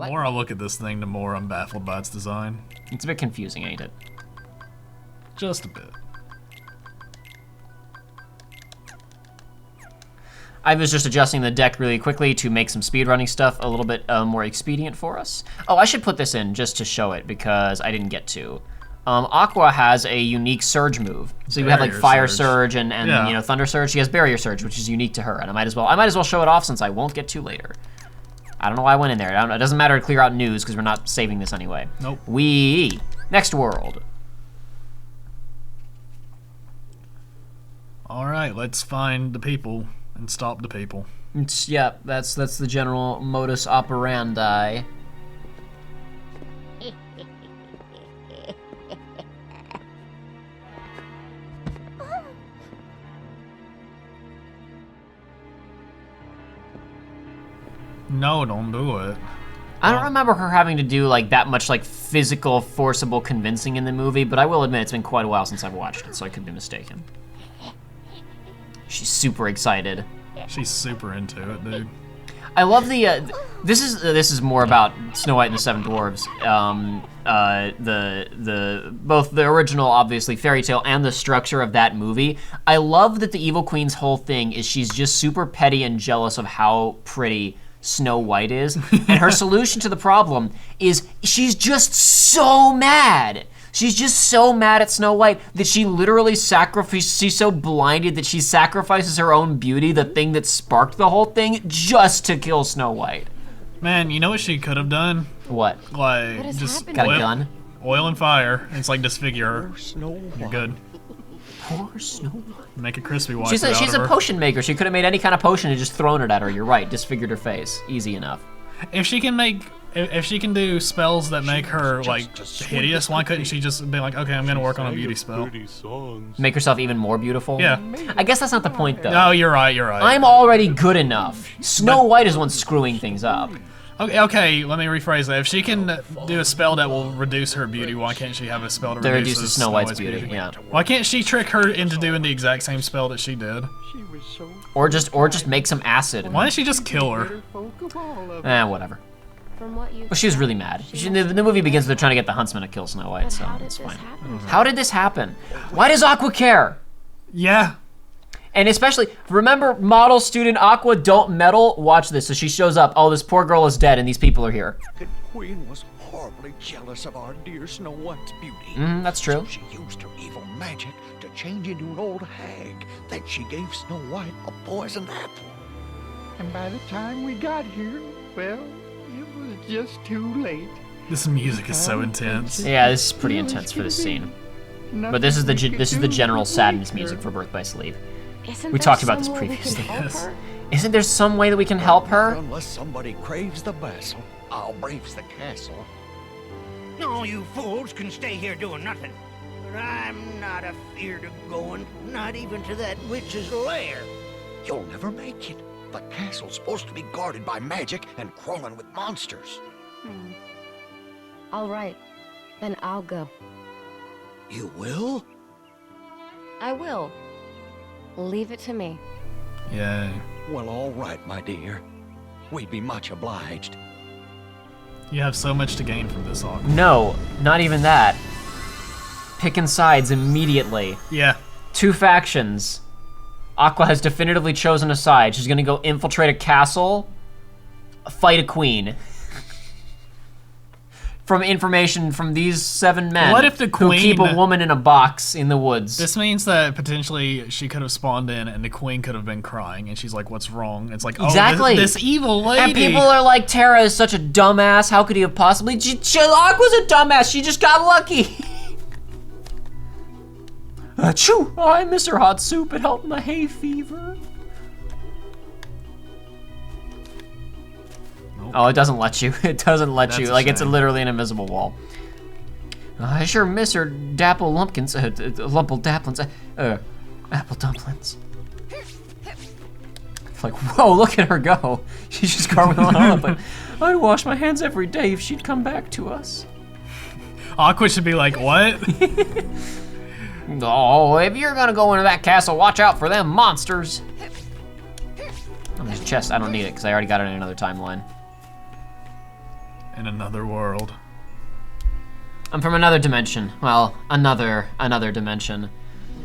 The more I look at this thing, the more I'm baffled by its design. It's a bit confusing, ain't it? Just a bit. I was just adjusting the deck really quickly to make some speedrunning stuff a little bit more expedient for us. Oh, I should put this in just to show it because I didn't get to. Aqua has a unique surge move. So you have like fire surge and yeah. you know, thunder surge. She has barrier surge, which is unique to her, and I might as well show it off since I won't get to later. I don't know why I went in there. It doesn't matter to clear out news because we're not saving this anyway. Nope. Next world. All right, let's find the people and stop the people. Yeah, that's the general modus operandi. No, don't do it. I don't remember her having to do like that much like physical, forcible convincing in the movie, but I will admit it's been quite a while since I've watched it, so I could be mistaken. She's super excited. She's super into it, dude. I love the. This is more about Snow White and the Seven Dwarves. Both the original, obviously, fairy tale and the structure of that movie. I love that the Evil Queen's whole thing is she's just super petty and jealous of how pretty Snow White is, and her solution to the problem is she's just so mad. She's just so mad at Snow White that she literally she's so blinded that she sacrifices her own beauty, the thing that sparked the whole thing, just to kill Snow White. Man, you know what she could have done? What? Like, just got a gun? Oil and fire. It's like disfigure her. You're good. Poor Snow White. Make a crispy wipe. She's a potion maker. She could have made any kind of potion and just thrown it at her. You're right. Disfigured her face. Easy enough. If she can do spells that make her like hideous, why couldn't she just be like, okay, I'm gonna work on a beauty spell? Make herself even more beautiful? Yeah. I guess that's not the point though. No, you're right. I'm already good enough. Snow White is one screwing things up. Okay, let me rephrase that. If she can do a spell that will reduce her beauty, why can't she have a spell to reduce Snow White's beauty? Yeah. Why can't she trick her into doing the exact same spell that she did? Or just make some acid. Why didn't she just kill her? Whatever. Well, she was really mad. The movie begins with her trying to get the huntsman to kill Snow White, so it's fine. How did this happen? Why does Aqua care? Yeah. And especially, remember, model student Aqua, don't meddle. Watch this. So she shows up. Oh, this poor girl is dead, and these people are here. The queen was horribly jealous of our dear Snow White's beauty. That's true. So she used her evil magic to change into an old hag. Then she gave Snow White a poisoned apple. And by the time we got here, well, it was just too late. This music is so intense. Yeah, this is pretty intense for this scene. But this is the general sadness music for Birth by Sleep. We talked about this previously. Isn't there some way that we can help her? Unless somebody craves the basil, I'll braves the castle. No, you fools can stay here doing nothing. But I'm not afeard of going, not even to that witch's lair. You'll never make it. The castle's supposed to be guarded by magic and crawling with monsters. All right, then I'll go. You will? I will. Leave it to me. Yay. Well, all right, my dear. We'd be much obliged. You have so much to gain from this, Aqua. No, not even that. Picking sides immediately. Yeah. Two factions. Aqua has definitively chosen a side. She's gonna go infiltrate a castle, fight a queen. From information from these 7 men What if the queen, who keep a woman in a box in the woods. This means that potentially she could have spawned in and the queen could have been crying and she's like, what's wrong? It's like, oh, exactly. this evil lady. And people are like, Tara is such a dumbass. How could he have possibly? Aqua's a dumbass. She just got lucky. Achoo! Oh, I miss her hot soup. It helped my hay fever. Oh, it doesn't let you. It doesn't let you. Like, it's literally an invisible wall. I sure miss her dapple lumpkins, lumple dapplins, apple dumplings. It's like, whoa, look at her go. She's just gargling on, but I'd wash my hands every day if she'd come back to us. Aqua should be like, what? Oh, if you're gonna go into that castle, watch out for them monsters. Oh, there's a chest. I don't need it because I already got it in another timeline. In another world. I'm from another dimension. Well, another dimension.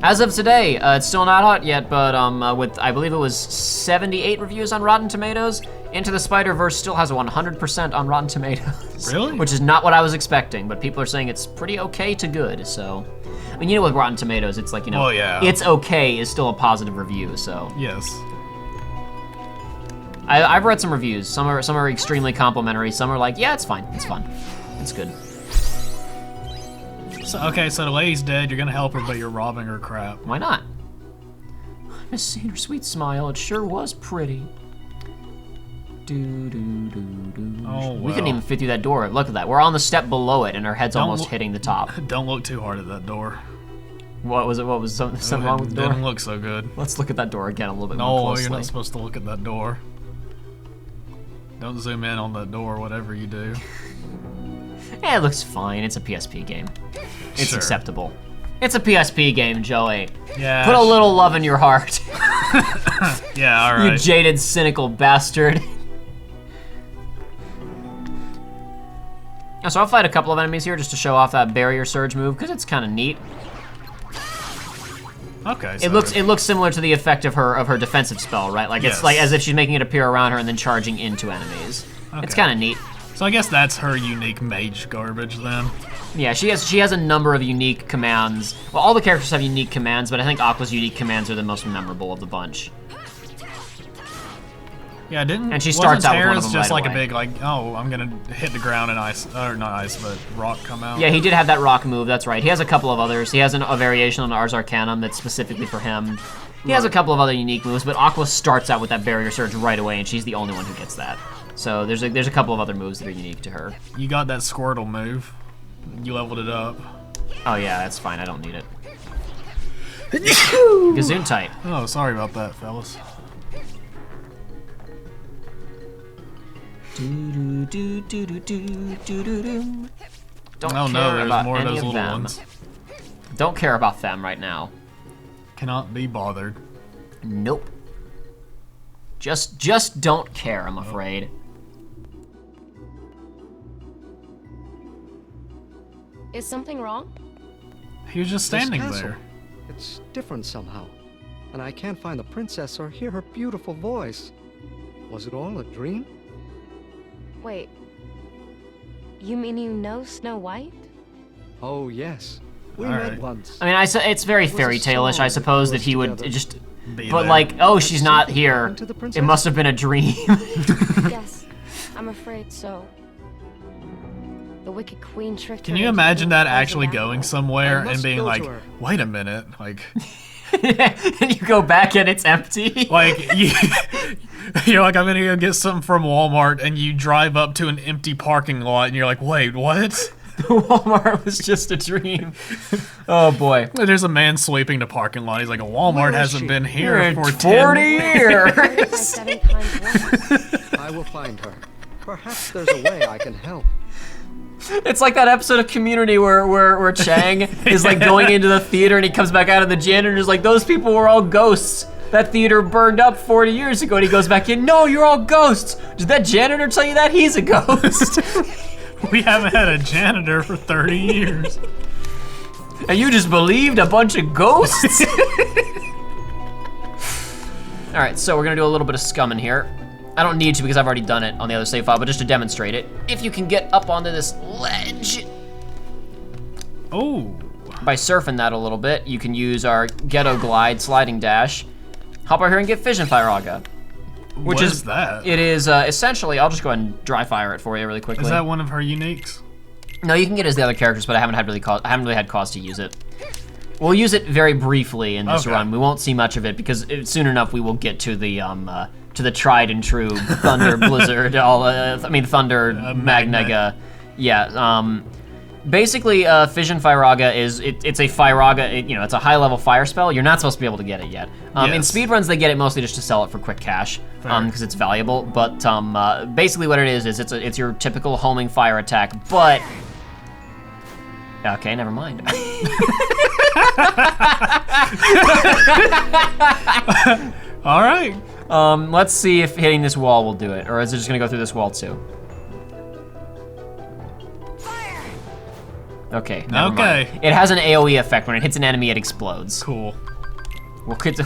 As of today, it's still not out yet, but with, I believe it was 78 reviews on Rotten Tomatoes, Into the Spider-Verse still has a 100% on Rotten Tomatoes. Really? Which is not what I was expecting, but people are saying it's pretty okay to good, so. I mean, you know with Rotten Tomatoes, it's like, you know, Well, yeah. it's okay is still a positive review, so. Yes. I've read some reviews. Some are extremely complimentary. Some are like, yeah, it's fine, it's fun, it's good. So, okay, so the lady's dead, you're gonna help her, but you're robbing her crap. Why not? I miss seeing her sweet smile. It sure was pretty. Oh, We couldn't well. even fit through that door. Look at that. We're on the step below it, and her head's almost look- hitting the top. Don't look too hard at that door. What was it? What was something wrong with the door? Didn't look so good. Let's look at that door again a little bit more No, closely. you're not supposed to look at that door. Don't zoom in on that door, whatever you do. It looks fine. It's a PSP game. It's Sure. acceptable. It's a PSP game, Joey. Yeah. Put a little love in your heart. Yeah, all You right. jaded, cynical bastard. So I'll fight a couple of enemies here just to show off that barrier surge move, because it's kind of neat. Okay. It looks similar to the effect of her defensive spell, right? Like it's Yes. like as if she's making it appear around her and then charging into enemies. It's Okay. kind of neat. So I guess that's her unique mage garbage then. Yeah, she has a number of unique commands. Well, all the characters have unique commands, but I think Aqua's unique commands are the most memorable of the bunch. Yeah, didn't. And she starts out with one of Terrence them just right like a away. big like, oh, I'm gonna hit the ground and ice, or not ice, but rock come out. Yeah, he did have that rock move. That's right. He has a couple of others. He has a variation on Ars Arcanum that's specifically for him. He has a couple of other unique moves, but Aqua starts out with that barrier surge right away, and she's the only one who gets that. So there's a couple of other moves that are unique to her. You got that Squirtle move. You leveled it up. Oh yeah, that's fine. I don't need it. Gazoon type. Oh, sorry about that, fellas. Don't Oh care no, there's about more of any those little them. ones. Don't care about them right now. Cannot be bothered. Nope. Just don't care, I'm afraid. Is something wrong? He was just This standing castle, there. It's different somehow. And I can't find the princess or hear her beautiful voice. Was it all a dream? Wait. You mean you know Snow White? Oh, yes. We All met right. once. I mean, it's very was a fairy tale-ish, song I suppose, that that he would together. just... Be But there. like, oh, she's not here. happened to the It princess? must have been a dream. Yes, I'm afraid so. The Wicked Queen tricked Can her you into imagine that thinking things actually about going her. somewhere I and must being go to like, her. wait a minute, like, And you go back and it's empty. like you're like, I'm gonna go get something from Walmart, and you drive up to an empty parking lot, and you're like, wait, what? Walmart was just a dream. Oh boy. There's a man sweeping the parking lot. He's like, Walmart Where is hasn't she? been here In for 40 10 By years. 7 times once. I will find her. Perhaps there's a way I can help. It's like that episode of Community where Chang is like going into the theater and he comes back out of the janitor's like, those people were all ghosts. That theater burned up 40 years ago, and he goes back in, no, you're all ghosts. Did that janitor tell you that? He's a ghost. We haven't had a janitor for 30 years. And you just believed a bunch of ghosts? All right, so we're gonna do a little bit of scumming here. I don't need to because I've already done it on the other save file, but just to demonstrate it, if you can get up onto this ledge Oh, by surfing that a little bit, you can use our Ghetto Glide sliding dash. Hop over here and get Fission Firaga. what is that? It is essentially, I'll just go ahead and dry fire it for you really quickly. Is that one of her uniques? No, you can get it as the other characters, but I haven't really had cause to use it. We'll use it very briefly in this Okay. run. We won't see much of it because soon enough we will get to the tried and true Thunder Blizzard. Thunder Magnega. Yeah. Basically, Fission Firaga it's a Firaga. It's a high level fire spell. You're not supposed to be able to get it yet. In Yes. speedruns, they get it mostly just to sell it for quick cash, Fair. because it's valuable. But basically, what it is it's your typical homing fire attack, but. Okay, never mind. All right. Let's see if hitting this wall will do it, or is it just gonna go through this wall too? Okay, never Okay. mind. It has an AoE effect. When it hits an enemy, it explodes. Cool.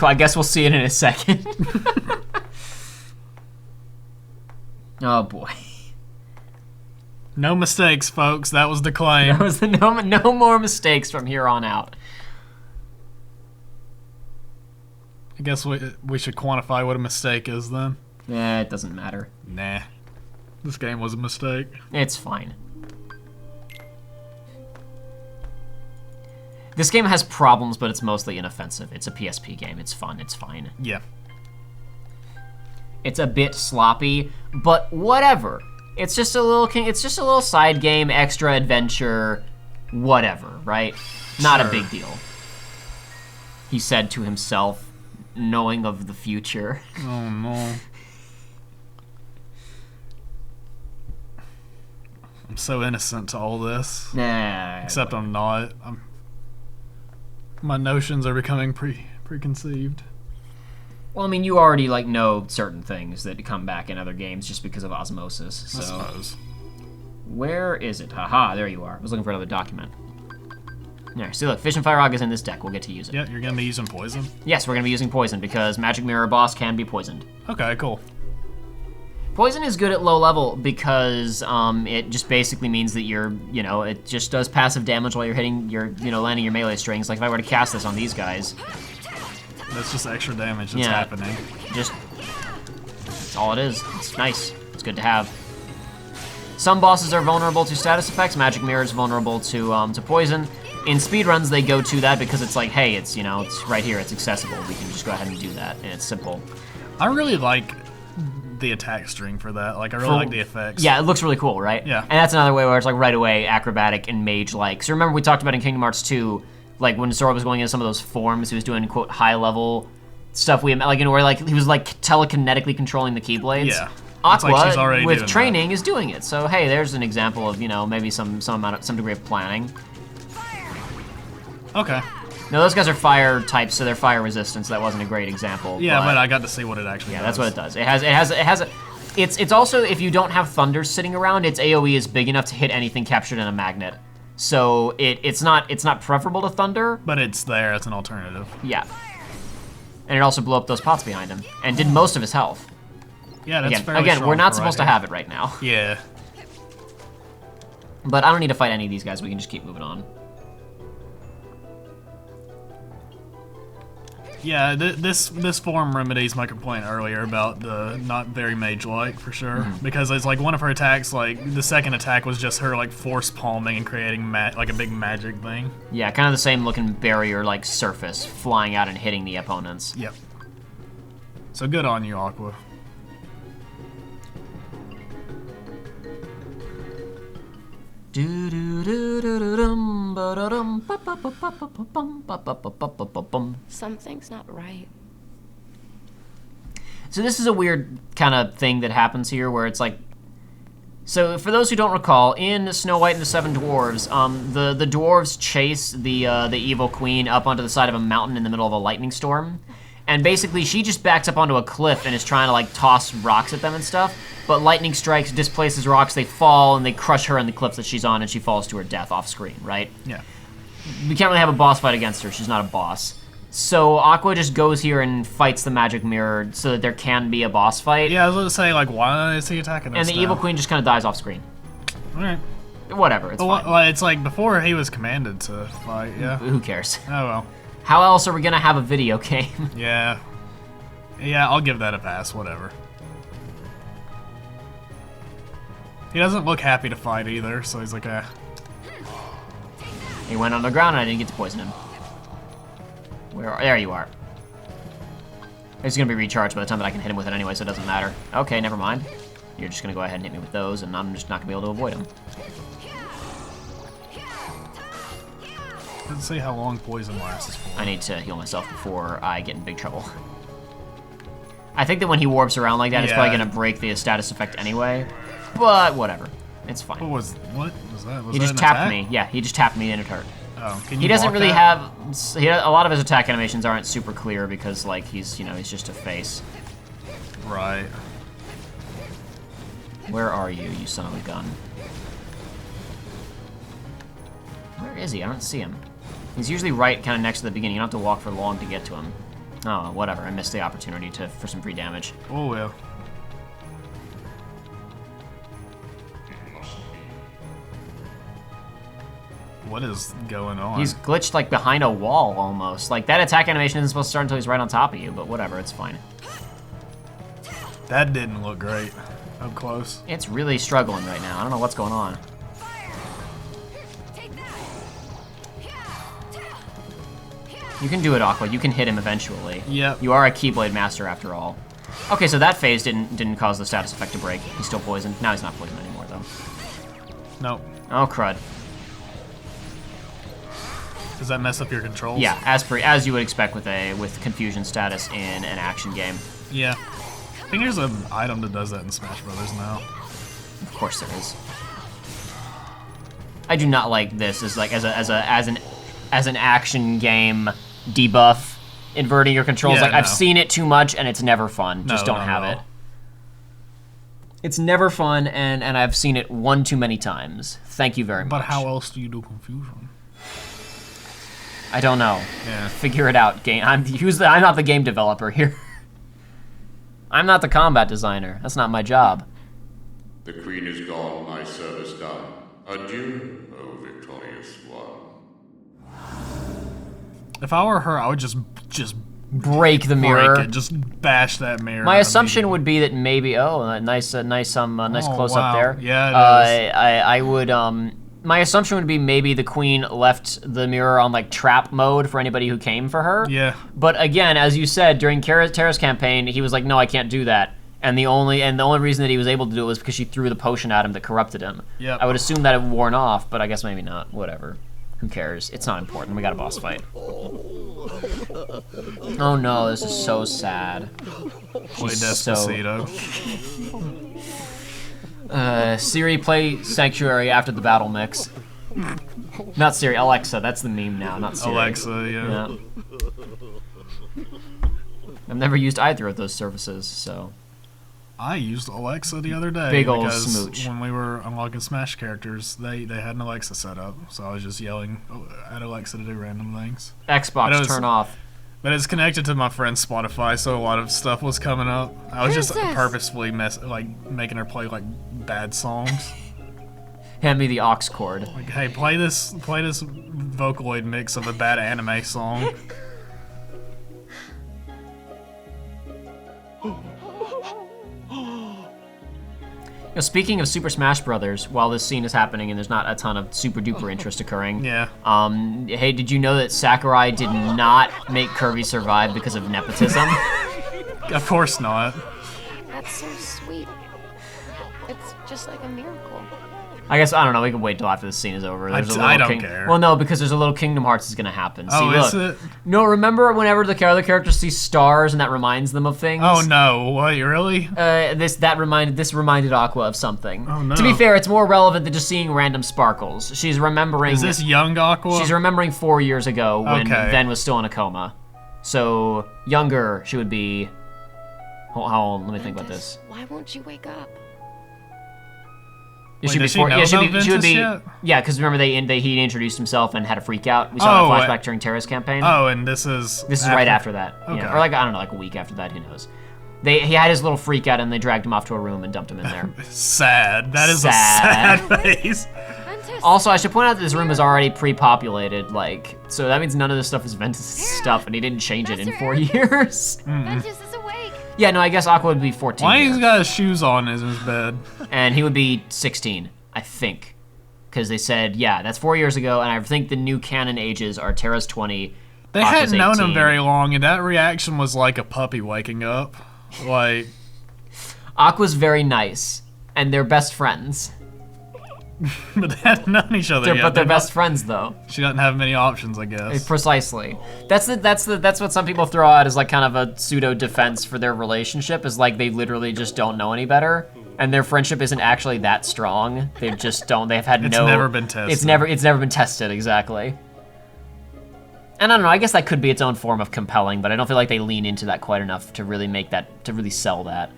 I guess we'll see it in a second. Oh boy. No mistakes, folks. That was the claim. That was the no more mistakes from here on out. I guess we should quantify what a mistake is then. It doesn't matter. Nah. This game was a mistake. It's fine. This game has problems, but it's mostly inoffensive. It's a PSP game. It's fun. It's fine. Yeah. It's a bit sloppy, but whatever. It's just a little side game, extra adventure, whatever, right? Not a big deal. He said to himself, knowing of the future. Oh no. I'm so innocent to all this. Nah. Except I'm not. My notions are becoming preconceived. Well, I mean, you already know certain things that come back in other games just because of osmosis. So. I suppose. Where is it? Haha, there you are. I was looking for another document. There, see, look, Fish and Fire Rock is in this deck. We'll get to use it. Yeah, you're gonna be using poison? Yes, we're gonna be using poison because Magic Mirror boss can be poisoned. Okay, cool. Poison is good at low level because it just basically means that it just does passive damage while you're hitting landing your melee strings. Like if I were to cast this on these guys. That's just extra damage that's happening. That's all it is. It's nice. It's good to have. Some bosses are vulnerable to status effects. Magic Mirror is vulnerable to poison. In speedruns, they go to that because it's like, hey, it's right here. It's accessible. We can just go ahead and do that, and it's simple. I really like the attack string for that. Like, I really like the effects. Yeah, it looks really cool, right? Yeah. And that's another way where it's like right away acrobatic and mage-like. So remember we talked about in Kingdom Hearts 2, like when Sora was going into some of those forms, he was doing quote high level stuff. Where he was telekinetically controlling the Keyblades. Yeah. Aqua like she's already with doing training is doing it. So hey, there's an example of maybe some degree of planning. Okay. Now those guys are fire types, so they're fire resistant. So that wasn't a great example. Yeah, but I got to see what it actually does. That's what it does. It's also, if you don't have thunder sitting around, its AoE is big enough to hit anything captured in a magnet. So it's not preferable to thunder. But it's there. It's an alternative. Yeah. And it also blew up those pots behind him and did most of his health. Yeah, that's Again, we're not supposed to have it right now. Yeah. But I don't need to fight any of these guys. We can just keep moving on. Yeah, this form remedies my complaint earlier about the not very mage-like, for sure. Because it's like one of her attacks, like the second attack was just her like force palming and creating like a big magic thing. Yeah, kind of the same looking barrier like surface flying out and hitting the opponents. Yep. So good on you, Aqua. Something's not right. So this is a weird kind of thing that happens here where it's like, so for those who don't recall, in Snow White and the Seven Dwarves, the dwarves chase the evil queen up onto the side of a mountain in the middle of a lightning storm. And basically she just backs up onto a cliff and is trying to like toss rocks at them and stuff. But lightning strikes, displaces rocks, they fall, and they crush her in the cliff that she's on, and she falls to her death off screen, right? Yeah. We can't really have a boss fight against her. She's not a boss. So Aqua just goes here and fights the magic mirror so that there can be a boss fight. Yeah, I was going to say, like, why is he attacking us And the evil queen just kind of dies off screen. Alright. Whatever, it's fine. Well, it's like before he was commanded to fight, yeah. Who cares? Oh, well. How else are we going to have a video game? Yeah. Yeah, I'll give that a pass, whatever. He doesn't look happy to fight either, so he's like, eh. He went on the ground and I didn't get to poison him. There you are. It's gonna be recharged by the time that I can hit him with it anyway, so it doesn't matter. Okay, never mind. You're just gonna go ahead and hit me with those, and I'm just not gonna be able to avoid them. Let's see how long poison lasts for. I need to heal myself before I get in big trouble. I think that when he warps around like that, it's probably gonna break the status effect anyway. But whatever, it's fine. What was that? Was He that just an tapped attack? me. Yeah, he just tapped me and it hurt. Oh, can you He doesn't block really that? have a lot of his attack animations aren't super clear because like he's just a face. Right. Where are you, you son of a gun? is he? I don't see him. He's usually right kind of next to the beginning. You don't have to walk for long to get to him. Oh, whatever. I missed the opportunity for some free damage. Oh, well. What is going on? He's glitched like behind a wall almost. Like that attack animation isn't supposed to start until he's right on top of you, but whatever, it's fine. That didn't look great up close. It's really struggling right now. I don't know what's going on. You can do it, Aqua. You can hit him eventually. Yep. You are a Keyblade Master after all. Okay, so that phase didn't cause the status effect to break. He's still poisoned. Now he's not poisoned anymore, though. Nope. Oh, crud. Does that mess up your controls? Yeah, as you would expect with confusion status in an action game. Yeah. I think there's an item that does that in Smash Brothers now. Of course there is. I do not like this as like as an action game debuff, inverting your controls. Yeah, like no. I've seen it too much and it's never fun. Just No, don't not have at it. all. It's never fun, and I've seen it one too many times. Thank you very much. But how else do you do confusion? I don't know. Yeah. Figure it out, game. I'm not the game developer here. I'm not the combat designer. That's not my job. The queen is gone, my service done. Adieu, O victorious one. If I were her, I would just Break the mirror. break it, just bash that mirror. My assumption would be that maybe nice close wow. up there. Yeah, it is. I would my assumption would be maybe the queen left the mirror on like trap mode for anybody who came for her. Yeah. But again, as you said during Terra's campaign, he was like, "No, I can't do that." And the only reason that he was able to do it was because she threw the potion at him that corrupted him. Yep. I would assume that it worn off, but I guess maybe not. Whatever. Who cares? It's not important. We got a boss fight. Oh no, this is so sad. Play She's Despacito. Siri, play Sanctuary after the battle mix. Not Siri, Alexa. That's the meme now, not Siri. Alexa, yeah. I've never used either of those services, so. I used Alexa the other day. Big ol' because smooch. when we were unlocking Smash characters, they had an Alexa set up, so I was just yelling at Alexa to do random things. Xbox, turn off. But it's connected to my friend's Spotify, so a lot of stuff was coming up. I was just Princess. purposefully making her play like bad songs. Hand me the aux cord. Like, hey, play this Vocaloid mix of a bad anime song. You know, speaking of Super Smash Brothers, while this scene is happening and there's not a ton of super duper interest occurring, Yeah. hey, did you know that Sakurai did not make Kirby survive because of nepotism? Of course not. That's so sweet. It's just like a miracle. I guess, I don't know, we can wait till after the scene is over. There's a little I don't care. Well, no, because there's a little Kingdom Hearts is gonna happen. Oh, See, is look. it? No, remember whenever the other characters see stars and that reminds them of things? Oh no! What? Really? This reminded Aqua of something. Oh, no. To be fair, it's more relevant than just seeing random sparkles. She's remembering. Is this young Aqua? She's remembering 4 years ago when Okay. Ven was still in a coma. So younger, she would be. How old? Let me think about this. Why won't you wake up? It Wait, should be does she four- know yeah, about she would Ventus be. yet? Yeah, because remember he introduced himself and had a freak out. We saw Oh, that flashback during Terra's campaign. Oh, and this is. This is right after that. Okay. Yeah, or like I don't know, like a week after that. Who knows? He had his little freak out and they dragged him off to a room and dumped him in there. Sad. That is Sad. a sad face. Ventus! Also, I should point out that this room is already pre-populated, like, so that means none of this stuff is Ventus' stuff, and he didn't change it in Master 4 years. Ventus is awake! Yeah, no, I guess Aqua would be 14 Why here, he's got his shoes on in his bed? and he would be 16, I think, because they said, yeah, that's 4 years ago, and I think the new canon ages are Terra's 20. They Aqua's hadn't known 18. him very long, and that reaction was like a puppy waking up. Like, Aqua's very nice, and they're best friends. but they hadn't known each other yet. But they're not- best friends, though. She doesn't have many options, I guess. Precisely. That's what some people throw out as like kind of a pseudo defense for their relationship, is like they literally just don't know any better, and their friendship isn't actually that strong. They just don't. They've had It's no. never been tested. It's never been tested exactly. And I don't know. I guess that could be its own form of compelling, but I don't feel like they lean into that quite enough to really sell that.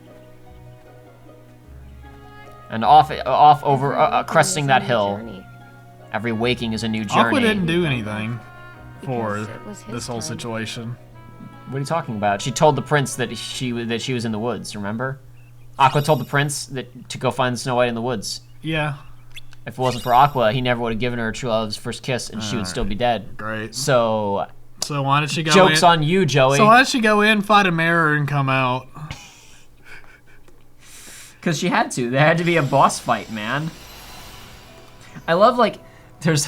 And off over cresting that hill. Journey. Every waking is a new journey. Aqua didn't do anything for Because it was his this whole time. situation. What are you talking about? She told the prince that she was in the woods. Remember? Aqua told the prince that to go find Snow White in the woods. Yeah. If it wasn't for Aqua, he never would have given her true love's first kiss, and she would still be dead. Great. So, So why did she go joke's in? on you, Joey. So why did she go in, fight a mirror, and come out? Because she had to. There had to be a boss fight, man. I love, like, there's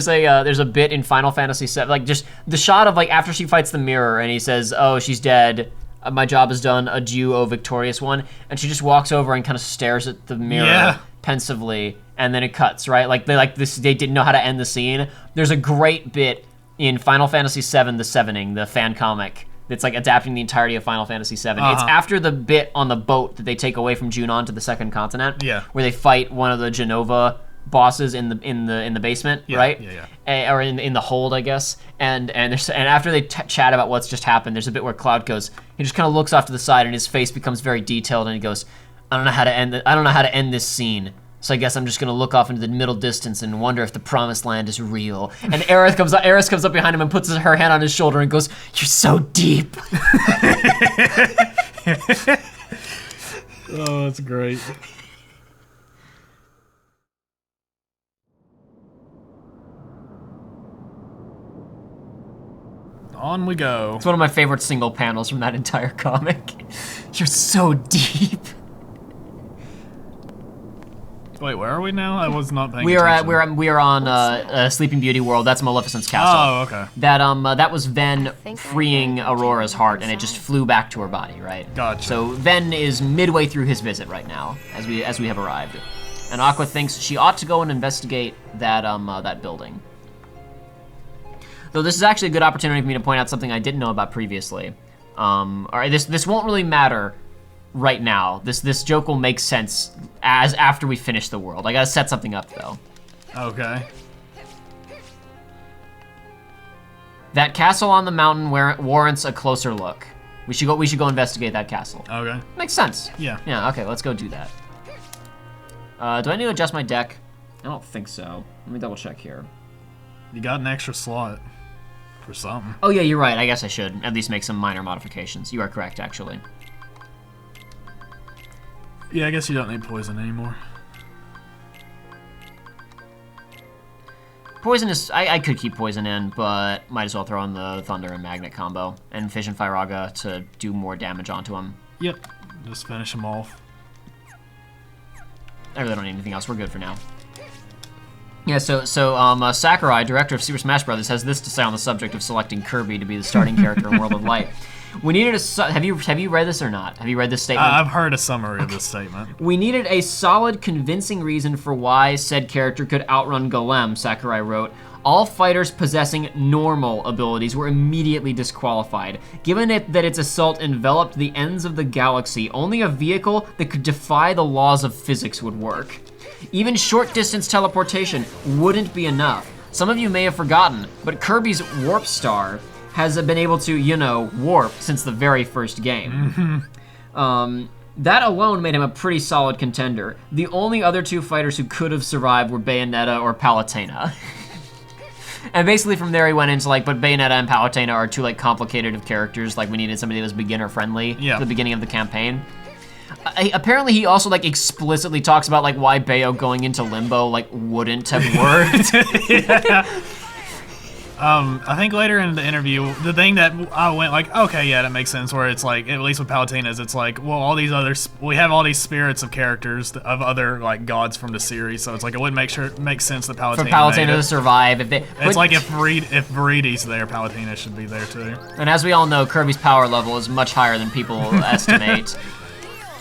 a bit in Final Fantasy VII, like, just the shot of, like, after she fights the mirror, and he says, "Oh, she's dead. My job is done. Adieu, O victorious one." And she just walks over and kind of stares at the mirror pensively, and then it cuts, right? Like, they didn't know how to end the scene. There's a great bit in Final Fantasy VII, The Sevening, the fan comic, that's like adapting the entirety of Final Fantasy VII. It's after the bit on the boat that they take away from Junon to the second continent, where they fight one of the Genova bosses in the basement, right? Or in the hold, I guess. And after they chat about what's just happened, there's a bit where Cloud goes. He just kind of looks off to the side, and his face becomes very detailed, and he goes, "I don't know how to end this scene. So I guess I'm just gonna look off into the middle distance and wonder if the promised land is real." And Aerith comes up behind him and puts her hand on his shoulder and goes, "You're so deep." Oh, that's great. On we go. It's one of my favorite single panels from that entire comic. You're so deep. Wait, where are we now? I was not paying We attention. are on Sleeping Beauty World. That's Maleficent's castle. Oh, okay. That was Ven freeing Aurora's heart, and it just flew back to her body, right? Gotcha. So Ven is midway through his visit right now, as we have arrived, and Aqua thinks she ought to go and investigate that building. Though this is actually a good opportunity for me to point out something I didn't know about previously. All right, this won't really matter right now. This joke will make sense after we finish the world. I gotta set something up though. Okay. That castle on the mountain warrants a closer look. We should go investigate that castle. Okay. Makes sense. Yeah. Yeah. Okay, let's go do that. Do I need to adjust my deck? I don't think so. Let me double check here. You got an extra slot for something. Oh yeah, you're right. I guess I should at least make some minor modifications. You are correct, actually. Yeah, I guess you don't need poison anymore. Poison is... I could keep poison in, but might as well throw in the Thunder and Magnet combo and Fission Firaga to do more damage onto him. Yep. Just finish him off. I really don't need anything else. We're good for now. Yeah, so Sakurai, director of Super Smash Bros., has this to say on the subject of selecting Kirby to be the starting character in World of Light. We needed have you read this or not? Have you read this statement? I've heard a summary of this statement. We needed a solid, convincing reason for why said character could outrun Golem, Sakurai wrote. All fighters possessing normal abilities were immediately disqualified. Given that its assault enveloped the ends of the galaxy, only a vehicle that could defy the laws of physics would work. Even short-distance teleportation wouldn't be enough. Some of you may have forgotten, but Kirby's Warp Star has been able to, warp since the very first game. That alone made him a pretty solid contender. The only other two fighters who could have survived were Bayonetta or Palutena. And basically from there he went into but Bayonetta and Palutena are two complicated of characters. We needed somebody that was beginner friendly at the beginning of the campaign. Apparently he also explicitly talks about why Bayo going into limbo wouldn't have worked. I think later in the interview, the thing that I went okay, yeah, that makes sense. Where it's at least with Palutena's, it's well, all these we have all these spirits of characters of other gods from the series, so it's it would make sense that Palutena for Palutena to survive. If Viridi's there, Palutena should be there too. And as we all know, Kirby's power level is much higher than people estimate.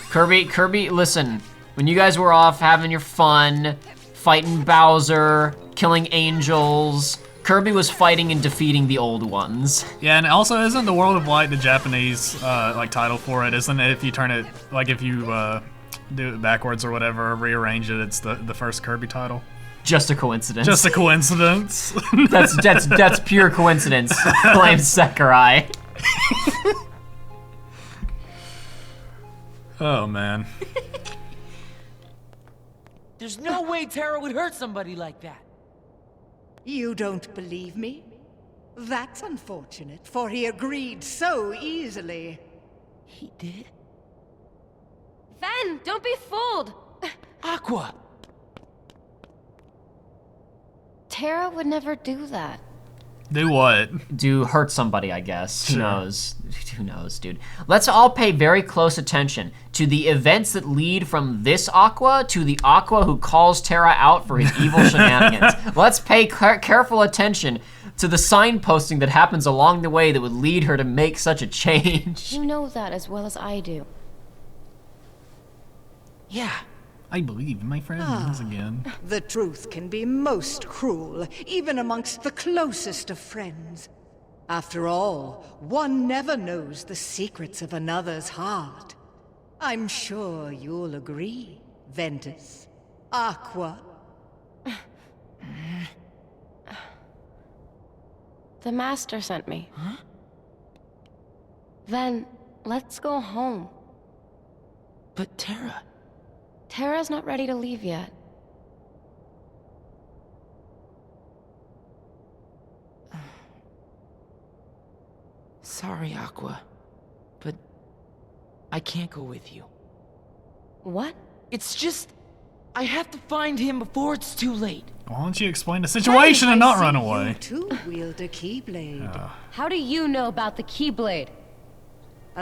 Kirby, listen, when you guys were off having your fun, fighting Bowser, killing angels, Kirby was fighting and defeating the old ones. Yeah, and also isn't the World of Light the Japanese title for it? Isn't it if you turn it if you do it backwards or whatever, or rearrange it, it's the first Kirby title? Just a coincidence. Just a coincidence. that's pure coincidence. Claims Sakurai. Oh man. There's no way Terra would hurt somebody like that. You don't believe me? That's unfortunate, for he agreed so easily. He did? Ven, don't be fooled! Aqua! Terra would never do that. Do what? Do hurt somebody, I guess. Who knows? Who knows, dude? Let's all pay very close attention to the events that lead from this Aqua to the Aqua who calls Terra out for his evil shenanigans. Let's pay careful attention to the signposting that happens along the way that would lead her to make such a change. You know that as well as I do. Yeah. I believe in my friends again. The truth can be most cruel, even amongst the closest of friends. After all, one never knows the secrets of another's heart. I'm sure you'll agree, Ventus. Aqua. The master sent me. Huh? Then, let's go home. But Terra... Terra's not ready to leave yet. Sorry, Aqua. But... I can't go with you. What? It's just... I have to find him before it's too late. Why don't you explain the situation and not run away? You too wield a keyblade. How do you know about the Keyblade?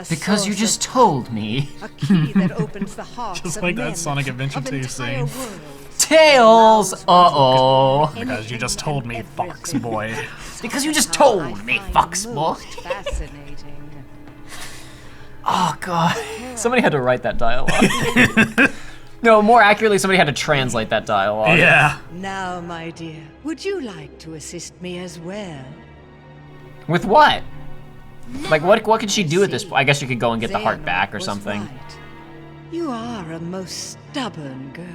Because you just told me. A key that opens the hearts Just of like men that Sonic Adventure of 2 entire scene. worlds. Tails! Uh-oh. Because you just told me, Fox Boy. Because you just told me, Fox Boy. Most fascinating. Oh, God. Somebody had to write that dialogue. No, more accurately, somebody had to translate that dialogue. Yeah. Now, my dear, would you like to assist me as well? With what? Like, what could she do at this point? I guess you could go and get the heart Xehanort back or was something. right. You are a most stubborn girl.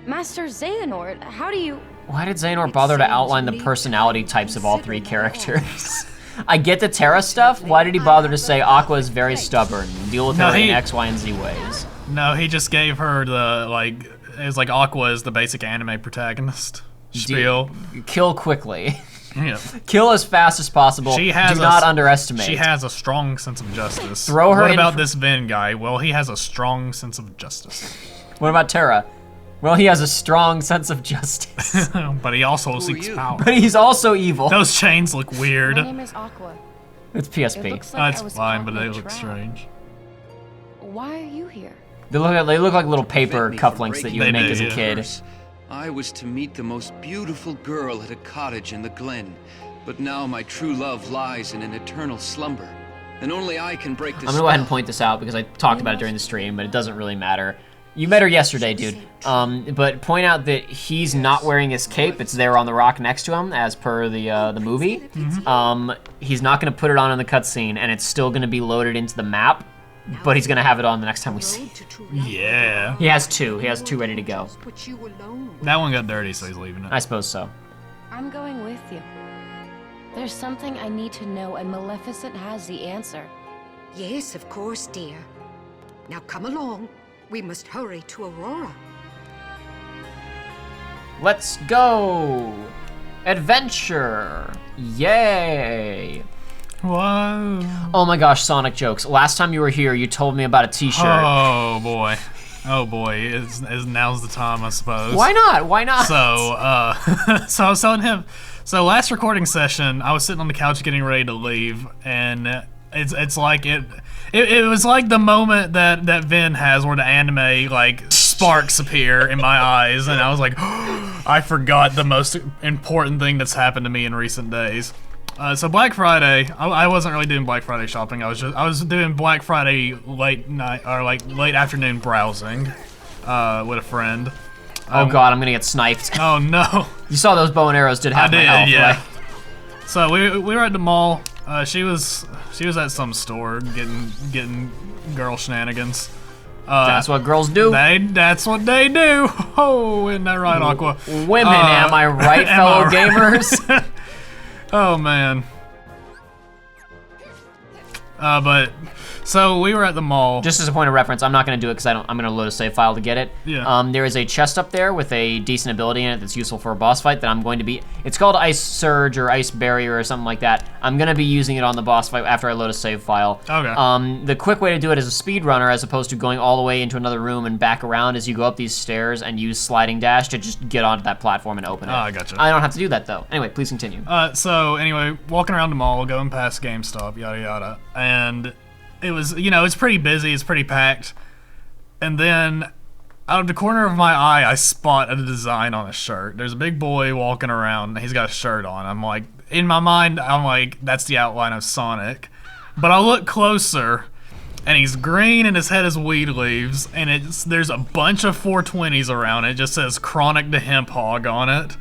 Master Xehanort, how do you... Why did Xehanort bother to outline the personality types of all three characters? I get the Terra stuff. Why did he bother to say Aqua is very stubborn? Deal with her in X, Y, and Z ways. No, he just gave her the, like, it was like Aqua is the basic anime protagonist spiel. Kill quickly. Yeah. Kill as fast as possible. She has Do not underestimate. She has a strong sense of justice. Throw her What in about this Vin guy? Well, he has a strong sense of justice. What about Terra? Well, he has a strong sense of justice. But he also seeks power. But he's also evil. Those chains look weird. My name is Aqua. It's PSP. It looks like I That's was fine, caught but in they a look trap. strange. Why are you here? They look like little paper Prevent me from cufflinks that breaking you would They make do, as a yeah. kid. I was to meet the most beautiful girl at a cottage in the glen, but now my true love lies in an eternal slumber, and only I can break the I'm gonna go ahead and point this out because I talked about it during the stream, but it doesn't really matter. You met her yesterday, dude. But point out that he's not wearing his cape. It's there on the rock next to him, as per the movie. He's not gonna put it on in the cutscene, and it's still gonna be loaded into the map. But he's gonna have it on the next time we see it. Yeah. He has two. He has two ready to go. That one got dirty, so he's leaving it. I suppose so. I'm going with you. There's something I need to know, and Maleficent has the answer. Yes, of course, dear. Now come along. We must hurry to Aurora. Let's go! Adventure! Yay! Whoa. Oh my gosh, Sonic jokes. Last time you were here, you told me about a t-shirt. Oh boy. Oh boy. Now's the time, I suppose. Why not? Why not? So, so I was telling him. So last recording session, I was sitting on the couch getting ready to leave, and it's like it was like the moment that Vin has where the anime like sparks appear in my eyes, and I was like, I forgot the most important thing that's happened to me in recent days. So Black Friday, I wasn't really doing Black Friday shopping. I was doing Black Friday late night or like late afternoon browsing with a friend. Oh god, I'm gonna get sniped. Oh no! You saw those bow and arrows did half my health, yeah. right? So we were at the mall. She was at some store getting girl shenanigans. That's what girls do. That's what they do. Oh, isn't that right, Aqua? Women, am I right, fellow gamers? Oh man. But so we were at the mall. Just as a point of reference, I'm not going to do it because I'm going to load a save file to get it. Yeah. There is a chest up there with a decent ability in it that's useful for a boss fight that I'm going to be. It's called Ice Surge or Ice Barrier or something like that. I'm going to be using it on the boss fight after I load a save file. Okay. The quick way to do it as a speedrunner, as opposed to going all the way into another room and back around, is you go up these stairs and use sliding dash to just get onto that platform and open it. Oh, I gotcha. I don't have to do that though. Anyway, please continue. So anyway, walking around the mall, going past GameStop, yada yada, and it was, it's pretty busy, it's pretty packed, and then out of the corner of my eye, I spot a design on a shirt. There's a big boy walking around, he's got a shirt on. I'm like, in my mind, I'm like, that's the outline of Sonic, but I look closer, and he's green and his head is weed leaves, and there's a bunch of 420s around it. It just says Chronic the Hemp Hog on it.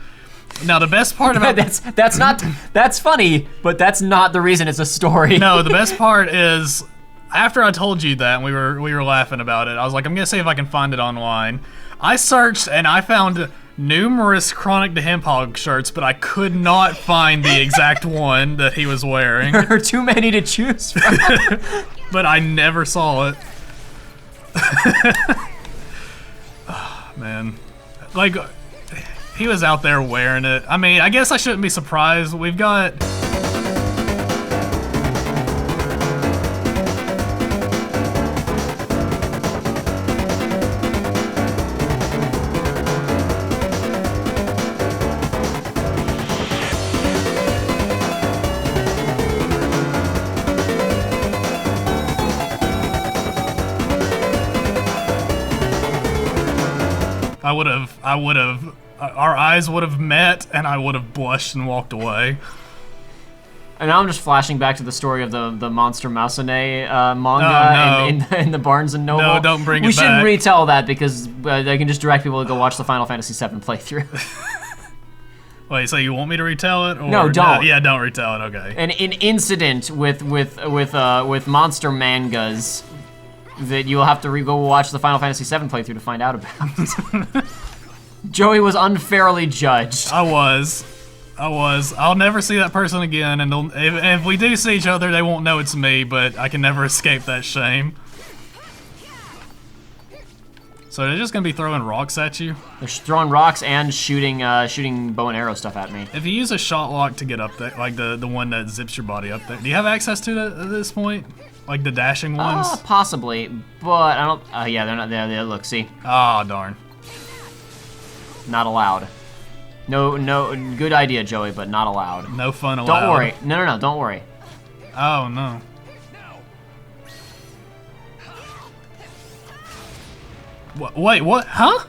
Now the best part about that's funny, but that's not the reason it's a story. No, the best part is after I told you that and we were laughing about it, I was like, I'm gonna see if I can find it online. I searched and I found numerous Chronic the Hemp Hog shirts, but I could not find the exact one that he was wearing. There are too many to choose from. But I never saw it. Oh, man, like. He was out there wearing it. I mean, I guess I shouldn't be surprised. We've got... I would have, our eyes would have met, and I would have blushed and walked away. And now I'm just flashing back to the story of the Monster Masone manga in the Barnes & Noble. No, don't bring it back. We shouldn't retell that because they can just direct people to go watch the Final Fantasy VII playthrough. Wait, so you want me to retell it? Or no, don't. No, yeah, don't retell it, okay. An incident with monster mangas that you'll have to go watch the Final Fantasy VII playthrough to find out about. Joey was unfairly judged. I was. I'll never see that person again, and if we do see each other, they won't know it's me, but I can never escape that shame. So they're just gonna be throwing rocks at you? They're throwing rocks and shooting bow and arrow stuff at me. If you use a shot lock to get up there, like the one that zips your body up there, do you have access to that at this point? Like the dashing ones? Possibly, but I don't. Yeah, they're not there. Look, see. Oh, darn. Not allowed. No, good idea, Joey, but not allowed. No fun allowed. Don't worry. No, don't worry. Oh, no. Wait, what? Huh?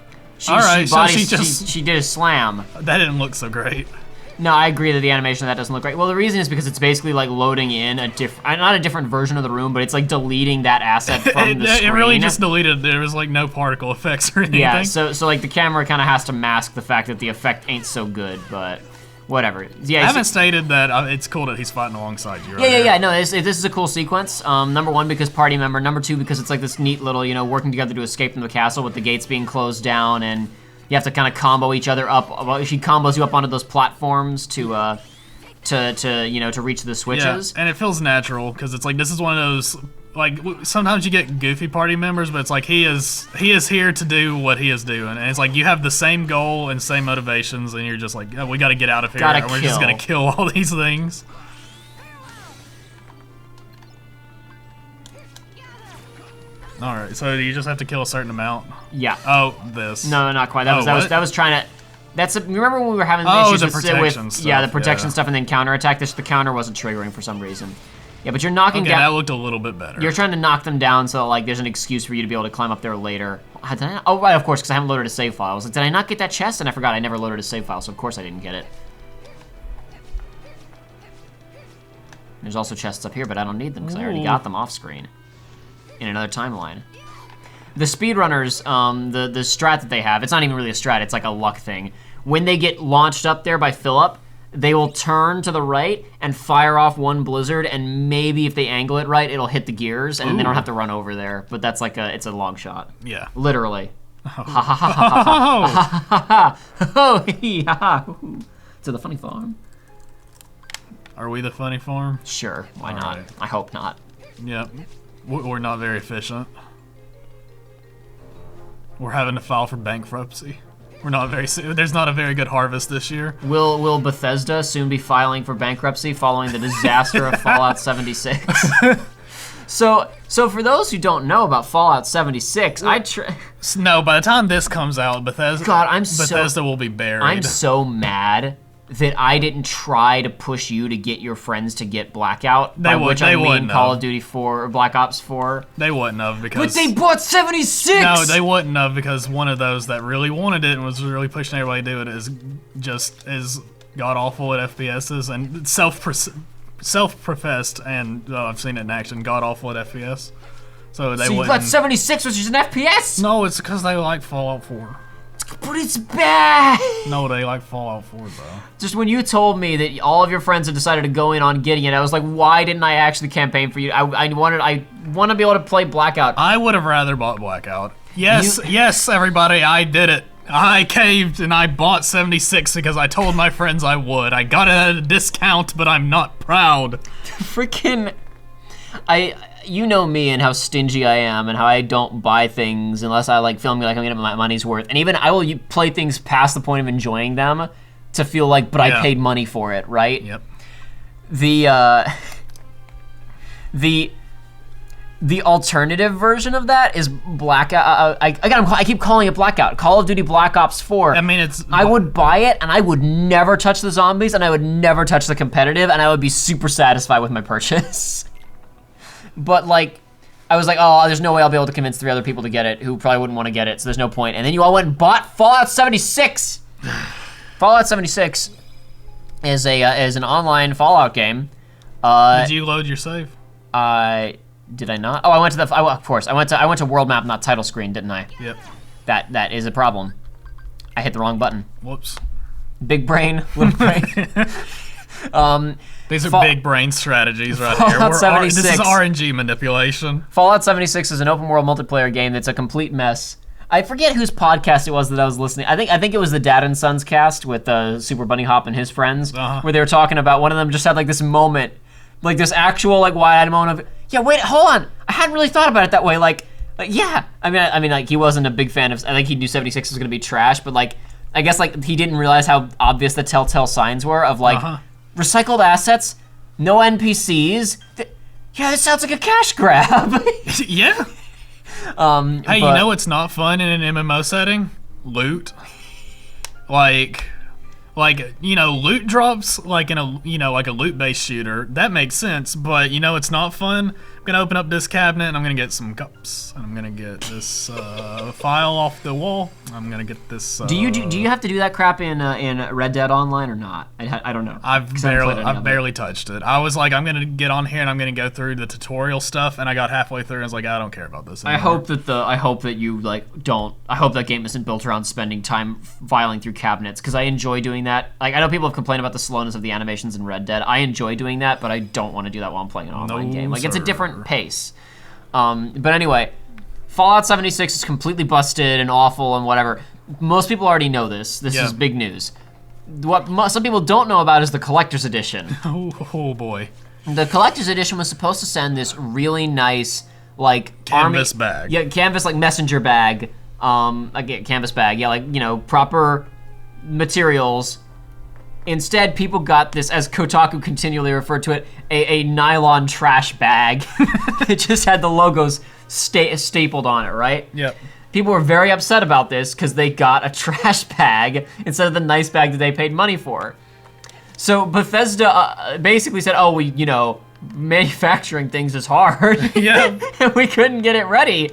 Alright, so she did a slam. That didn't look so great. No, I agree that the animation of that doesn't look great. Well, the reason is because it's basically like loading in not a different version of the room, but it's like deleting that asset from the screen. It really just deleted. There was like no particle effects or anything. Yeah, so like the camera kind of has to mask the fact that the effect ain't so good, but whatever. Yeah, I haven't stated that it's cool that he's fighting alongside you. Yeah. No, this is a cool sequence. Number one, because party member. Number two, because it's like this neat little, working together to escape from the castle with the gates being closed down, and you have to kind of combo each other up. She combos you up onto those platforms to reach the switches. Yeah, and it feels natural because it's like this is one of those, like, sometimes you get goofy party members, but it's like he is here to do what he is doing, and it's like you have the same goal and same motivations, and you're just like, oh, we got to get out of here. We're just gonna kill all these things. All right, so you just have to kill a certain amount. Yeah. Oh, this. No, not quite. That was trying to. Remember when we were having issues the protection stuff, the protection stuff, and then counterattack. The counter wasn't triggering for some reason. Yeah, but you're knocking down. That looked a little bit better. You're trying to knock them down so like there's an excuse for you to be able to climb up there later. Oh, right, of course, because I haven't loaded a save file. I was like, did I not get that chest? And I forgot I never loaded a save file, so of course I didn't get it. There's also chests up here, but I don't need them because I already got them off screen in another timeline. The speedrunners, the strat that they have, it's not even really a strat, it's like a luck thing. When they get launched up there by Philip, they will turn to the right and fire off one blizzard, and maybe if they angle it right, it'll hit the gears, and then they don't have to run over there. But that's like it's a long shot. Yeah. Literally. Oh, to the funny farm. Are we the funny farm? Sure, why not? Right. I hope not. Yep. We're not very efficient. We're having to file for bankruptcy. We're not very. There's not a very good harvest this year. Will Bethesda soon be filing for bankruptcy following the disaster of Fallout 76? So for those who don't know about Fallout 76, no. By the time this comes out, Bethesda will be buried. I'm so mad that I didn't try to push you to get your friends to get Blackout. By which I mean Call of Duty 4 or Black Ops 4. They wouldn't have because. But they bought 76. No, they wouldn't have because one of those that really wanted it and was really pushing everybody to do it is just as god awful at FPSs and self-professed and I've seen it in action, god awful at FPS. So they you got 76, which is an FPS? No, it's because they like Fallout 4. But it's bad. No, they like Fallout 4 though. Just when you told me that all of your friends had decided to go in on getting it, I was like, why didn't I actually campaign for you? I want to be able to play Blackout. I would have rather bought Blackout. Yes, everybody, I did it. I caved and I bought 76 because I told my friends I would. I got it at a discount, but I'm not proud. Freaking, you know me and how stingy I am and how I don't buy things unless I like feel like I'm getting my money's worth. And even I will play things past the point of enjoying them to feel like, but I paid money for it, right? Yep. The alternative version of that is Blackout. I keep calling it Blackout. Call of Duty Black Ops 4. I mean, I would buy it, and I would never touch the zombies, and I would never touch the competitive, and I would be super satisfied with my purchase. But like, I was like, oh, there's no way I'll be able to convince 3 other people to get it who probably wouldn't want to get it, so there's no point. And then you all went and bought Fallout 76. Fallout 76 is an online Fallout game. Did you load your save? Did I not? Oh, I went to of course. I went to world map, not title screen, didn't I? Yep. That is a problem. I hit the wrong button. Whoops. Big brain, little brain. These are big brain strategies right here. This is RNG manipulation. Fallout 76 is an open world multiplayer game that's a complete mess. I forget whose podcast it was that I was listening. I think it was the Dad and Sons cast with Super Bunny Hop and his friends, where they were talking about one of them just had like this moment, like this actual like wide-eyed moment of, yeah, wait, hold on, I hadn't really thought about it that way. Like yeah, I mean, like he wasn't a big fan of. I think he knew 76 was gonna be trash, but like I guess like he didn't realize how obvious the telltale signs were of like recycled assets, no NPCs. Yeah, this sounds like a cash grab. Yeah. Hey, you know what's not fun in an MMO setting? Loot. Like loot drops like in a like a loot-based shooter. That makes sense, but it's not fun. I'm gonna open up this cabinet and I'm gonna get some cups and I'm gonna get this file off the wall. I'm gonna get this. Do you have to do that crap in Red Dead Online or not? I don't know. I've barely touched it. I was like, I'm gonna get on here and I'm gonna go through the tutorial stuff, and I got halfway through and I was like, I don't care about this anymore. I hope that you don't. I hope that game isn't built around spending time filing through cabinets, because I enjoy doing that. Like, I know people have complained about the slowness of the animations in Red Dead. I enjoy doing that, but I don't want to do that while I'm playing an online game. Like, it's a different pace. But anyway, Fallout 76 is completely busted and awful and whatever. Most people already know this. This is big news. What some people don't know about is the collector's edition. Oh boy. The collector's edition was supposed to send this really nice, like, canvas bag. Yeah, canvas, like, messenger bag. Canvas bag. Yeah, like, proper materials. Instead, people got this, as Kotaku continually referred to it, a nylon trash bag. It just had the logos stapled on it, right? Yep. People were very upset about this because they got a trash bag instead of the nice bag that they paid money for. So Bethesda basically said, oh, manufacturing things is hard. Yeah. And we couldn't get it ready.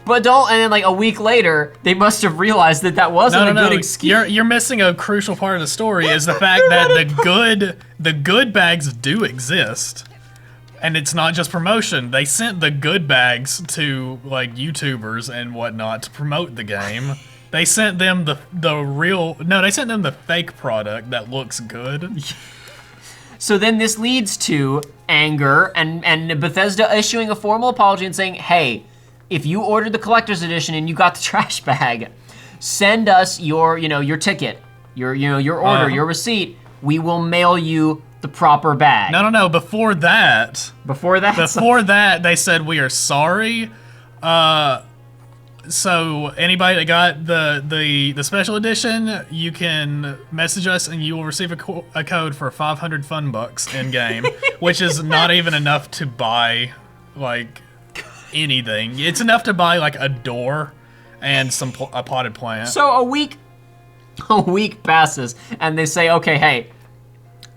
And then like a week later, they must have realized that wasn't a good excuse. You're missing a crucial part of the story, is the fact that the good bags do exist. And it's not just promotion. They sent the good bags to like YouTubers and whatnot to promote the game. They sent them they sent them the fake product that looks good. So then this leads to anger and Bethesda issuing a formal apology and saying, hey, if you ordered the collector's edition and you got the trash bag, send us your ticket, your order, your receipt. We will mail you the proper bag. No. Before that, they said we are sorry. So anybody that got the special edition, you can message us and you will receive a code for 500 fun bucks in game, which is not even enough to buy like anything. It's enough to buy like a door and a potted plant. So a week passes and they say, okay, hey,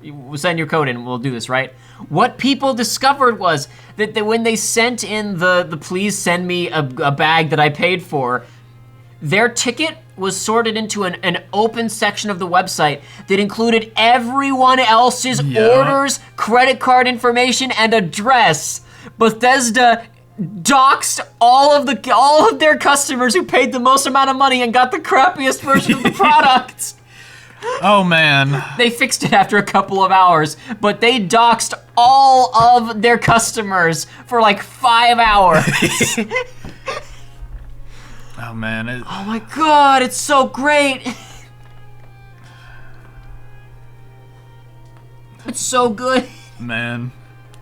we'll send your code in, we'll do this, right? What people discovered was that when they sent in the please send me a bag that I paid for, their ticket was sorted into an open section of the website that included everyone else's orders, credit card information, and address. Bethesda doxed all of their customers who paid the most amount of money and got the crappiest version of the product. Oh man. They fixed it after a couple of hours, but they doxed all of their customers for like 5 hours. Oh man. Oh my god, it's so great. It's so good. Man.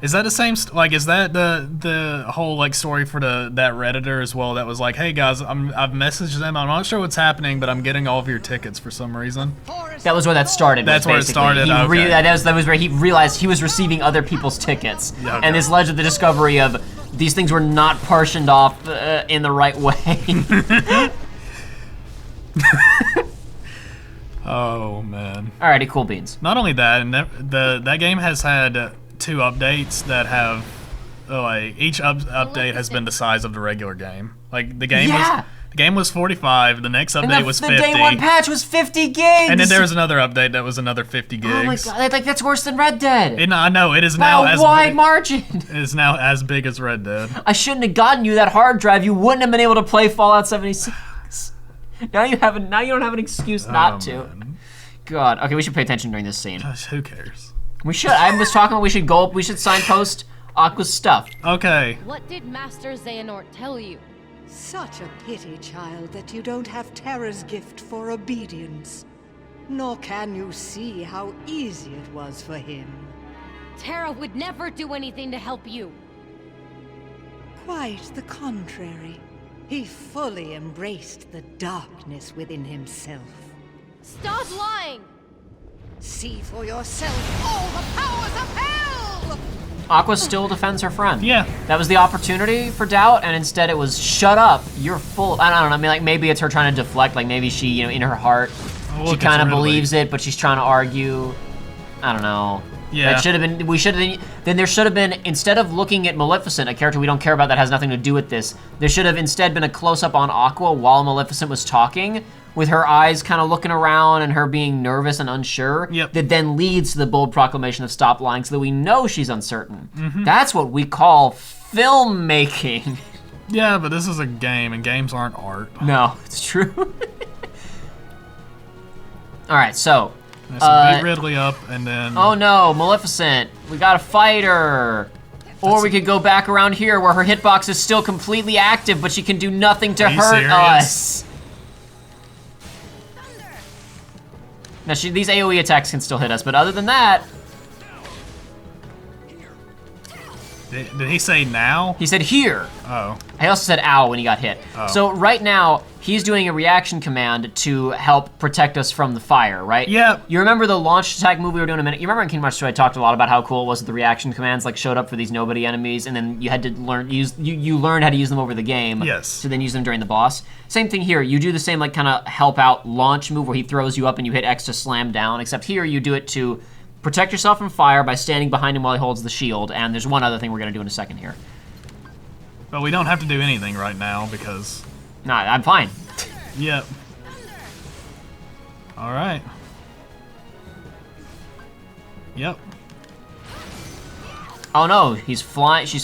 Is that the same, is that the whole, like, story for that Redditor as well that was like, hey guys, I've messaged them, I'm not sure what's happening, but I'm getting all of your tickets for some reason? That was where that started. That's where it started, okay. That was where he realized he was receiving other people's tickets. Okay. And this led to the discovery of these things were not portioned off in the right way. Oh, man. Alrighty, cool beans. Not only that, and that game has had 2 updates that have, like, each update has been the size of the regular game. Like, the game was 45, the next update was 50. The day 1 patch was 50 gigs! And then there was another update that was another 50 gigs. Oh my god, like, that's worse than Red Dead. I know, it is now by a wide margin. It is now as big as Red Dead. I shouldn't have gotten you that hard drive. You wouldn't have been able to play Fallout 76. Now you don't have an excuse not to. Man. God, okay, we should pay attention during this scene. Gosh, who cares? We should. I was talking about we should signpost Aqua's stuff. Okay. What did Master Xehanort tell you? Such a pity, child, that you don't have Terra's gift for obedience. Nor can you see how easy it was for him. Terra would never do anything to help you. Quite the contrary. He fully embraced the darkness within himself. Stop lying! See for yourself all the powers of hell! Aqua still defends her friend. Yeah. That was the opportunity for doubt, and instead it was, shut up, you're full. I don't know, I mean, like, maybe it's her trying to deflect, like, maybe she, in her heart, she kind of believes it, but she's trying to argue. I don't know. Yeah. That should have been, then there should have been, instead of looking at Maleficent, a character we don't care about that has nothing to do with this, there should have instead been a close-up on Aqua while Maleficent was talking, with her eyes kind of looking around and her being nervous and unsure, that then leads to the bold proclamation of stop lying so that we know she's uncertain. Mm-hmm. That's what we call filmmaking. Yeah, but this is a game, and games aren't art. No, it's true. All right, so. Beat Ridley up, and then. Oh no, Maleficent! We gotta fight her. Or we could go back around here where her hitbox is still completely active, but she can do nothing to hurt us. Now, these AoE attacks can still hit us, but other than that... Did he say now? He said here. Oh. He also said ow when he got hit. Oh. So right now, he's doing a reaction command to help protect us from the fire, right? Yep. You remember the launch attack move we were doing a minute? You remember in Kingdom Hearts 2 I talked a lot about how cool it was that the reaction commands like showed up for these nobody enemies, and then you had to learn you learned how to use them over the game. Yes. To then use them during the boss. Same thing here. You do the same like kind of help out launch move where he throws you up and you hit X to slam down, except here you do it to protect yourself from fire by standing behind him while he holds the shield, and there's one other thing we're gonna do in a second here. But we don't have to do anything right now because... Nah, I'm fine. Yep. All right. Yep. Oh no, she's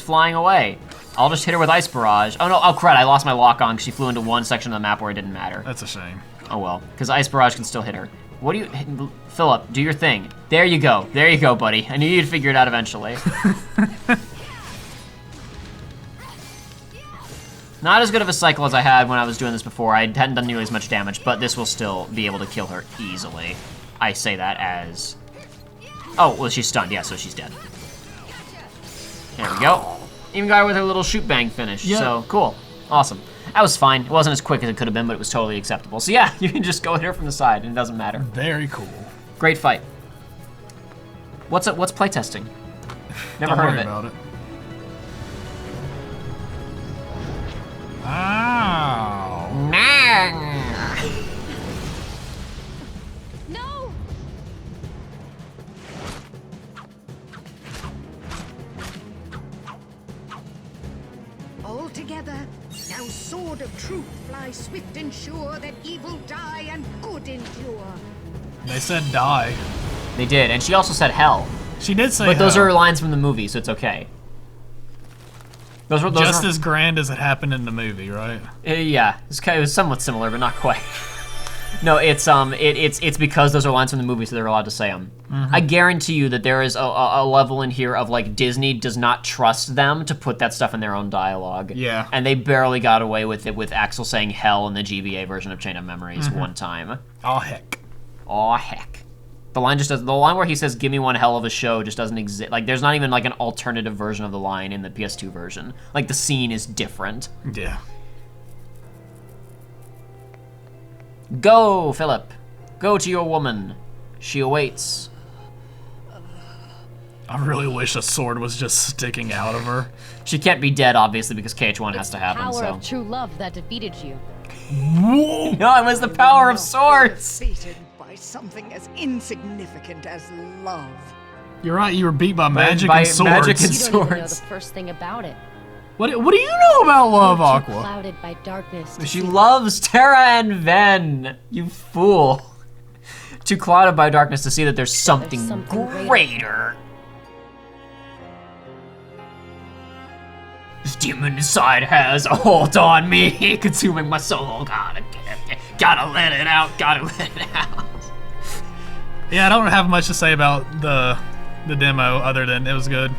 flying away. I'll just hit her with Ice Barrage. Oh no, oh crud, I lost my lock on because she flew into one section of the map where it didn't matter. That's a shame. Oh well, because Ice Barrage can still hit her. What do you, Philip, do your thing. There you go, buddy. I knew you'd figure it out eventually. Not as good of a cycle as I had when I was doing this before. I hadn't done nearly as much damage, but this will still be able to kill her easily. I say that as Oh, well, she's stunned. Yeah, so she's dead. There we go. Even got her with her little shoot bang finish. Yep. So, cool. Awesome. That was fine. It wasn't as quick as it could have been, but it was totally acceptable. So yeah, you can just go hit her from the side, and it doesn't matter. Very cool. Great fight. What's playtesting? Never heard of it. About it. Ow. No! All together, now sword of truth fly swift and sure, that evil die and good endure. They said die. They did, and she also said hell. She did say But those hell. are lines from the movie, so it's okay. Those Just were, as grand as it happened in the movie, right? yeah, it was somewhat similar, but not quite. No, it's because those are lines from the movie, so they're allowed to say them. I guarantee you that there is a level in here of like Disney does not trust them to put that stuff in their own dialogue. Yeah. And they barely got away with it with Axel saying hell in the GBA version of Chain of Memories one time. Oh heck. Aw heck. The line just doesn't. The line where he says "Give me one hell of a show" just doesn't exist. Like, there's not even like an alternative version of the line in the PS2 version. Like, the scene is different. Yeah. Go, Philip. Go to your woman. She awaits. I really wish a sword was just sticking out of her. She can't be dead, obviously, because KH1 has to have them. Power So. of true love that defeated you. Whoa. No, it was the power of swords. Defeated by something as insignificant as love. You're right. You were beat by magic by and swords. magic and You don't even know swords. the first thing about it. What do you know about love, You're too Aqua? clouded by darkness to She see loves Terra and Ven. You fool. Too clouded by darkness to see that there's something, something greater. This demon inside has a hold on me, consuming my soul. Gotta let it out. Gotta let it out. Yeah, I don't have much to say about the demo other than it was good.